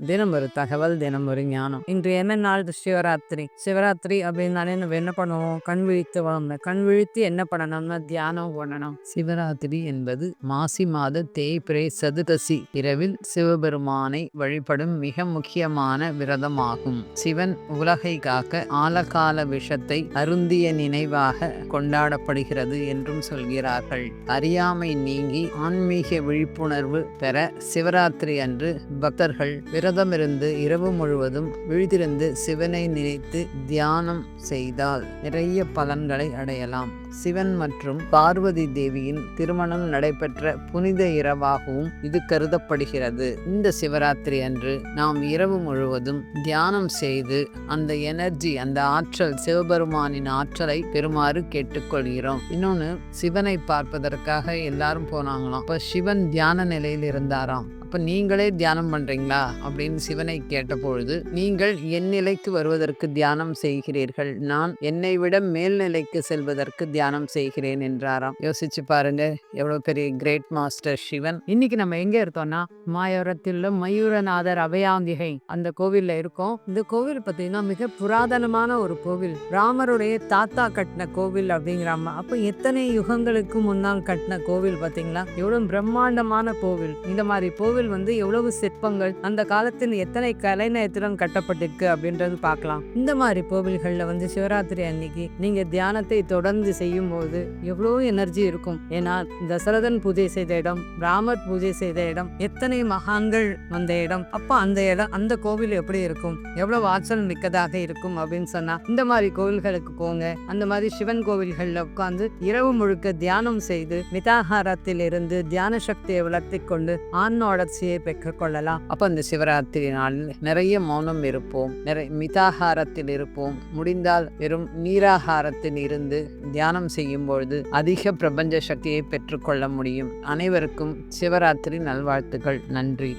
தினம் ஒரு தகவல், தினம் ஒரு ஞானம். இன்று என்ன நாள்? சிவராத்திரி. சிவராத்திரி அப்படின்னாலே நம்ம என்ன பண்ணுவோம்? கண் விழித்து வளர்ந்த கண் விழித்து என்ன பண்ணணும்னா தியானம் பண்ணணும். சிவராத்திரி என்பது மாசி மாத தேய்பிறை சதுர்தசி இரவில் சிவபெருமானை வழிபடும் மிக முக்கியமான விரதமாகும். சிவன் உலகை காக்க ஆலகால விஷத்தை அருந்திய நினைவாக கொண்டாடப்படுகிறது என்றும் சொல்கிறார்கள். அறியாமை நீங்கி ஆன்மீக விழிப்புணர்வு பெற சிவராத்திரி அன்று பக்தர்கள் விரதமிருந்து இரவு முழுவதும் விழித்திருந்து சிவனை நினைத்து தியானம் செய்தால் நிறைய பலன்களை அடையலாம். சிவன் மற்றும் பார்வதி தேவியின் திருமணம் நடைபெற்ற புனித இரவாகவும் இது கருதப்படுகிறது. இந்த சிவராத்திரி அன்று நாம் இரவு முழுவதும் தியானம் செய்து அந்த எனர்ஜி, அந்த ஆற்றல், சிவபெருமானின் ஆற்றலை பெறுமாறு கேட்டுக்கொள்கிறோம். இன்னொன்னு, சிவனை பார்ப்பதற்காக எல்லாரும் போனாங்களாம். அப்ப சிவன் தியான நிலையில் இருந்தாராம். அப்ப நீங்களே தியானம் பண்றீங்களா அப்படின்னு சிவனை கேட்டபொழுது, நீங்கள் என் நிலைக்கு வருவதற்கு தியானம் செய்கிறீர்கள், நான் என்னை விட மேல்நிலைக்கு செல்வதற்கு தியானம் செய்கிறேன் என்றாராம். யோசிச்சு பாருங்க, எவ்வளவு பெரிய கிரேட் மாஸ்டர் சிவன். இன்னைக்கு நம்ம எங்க இருக்கோம்னா மாயோரத்தில் மயூரநாதர் அபயாந்திகை அந்த கோவில்ல இருக்கோம். இந்த கோவில் பார்த்தீங்கன்னா மிக புராதனமான ஒரு கோவில். ராமருடைய தாத்தா கட்டின கோவில் அப்படிங்கிறாம. அப்ப எத்தனை யுகங்களுக்கு முன்னால் கட்டின கோவில் பார்த்தீங்களா? எவ்வளவு பிரம்மாண்டமான கோவில். இந்த மாதிரி கோவில் எவ்வளவு சிற்பங்கள் அந்த காலத்தில் எத்தனை கலைநயத்துடன் கட்டப்பட்டிருக்கு அப்படின்றது பார்க்கலாம். இந்த மாதிரி கோவில்கள்ல சிவராத்திரி அன்னைக்கு நீங்க தியானத்தை தொடர்ந்து செய்யும் போது எவ்வளவு எனர்ஜி இருக்கும். ஏன்னா தசரதன் பூஜை செய்த இடம், ராமர் பூஜை செய்த இடம், எத்தனை மகான்கள் வந்த இடம். அப்ப அந்த இடம், அந்த கோவில் எப்படி இருக்கும், எவ்வளவு ஆற்றல் மிக்கதாக இருக்கும் அப்படின்னு சொன்னா இந்த மாதிரி கோவில்களுக்கு போங்க. அந்த மாதிரி சிவன் கோவில்கள்ல உட்கார்ந்து இரவு முழுக்க தியானம் செய்து மிதாகாரத்தில் இருந்து தியான சக்தியை வளர்த்தி கொண்டு ஆன்ம வளர்ச்சியை பெற்றுக்கொள்ளலாம். அப்ப அந்த சிவராத்திரி நாளில் நிறைய மௌனம் இருப்போம், நிறைய மிதாகாரத்தில் இருப்போம். முடிந்தால் வெறும் நீராகாரத்தில் இருந்து தியானம் செய்யும் பொழுது அதிக பிரபஞ்ச சக்தியை பெற்றுக்கொள்ள முடியும். அனைவருக்கும் சிவராத்திரி நல்வாழ்த்துக்கள். நன்றி.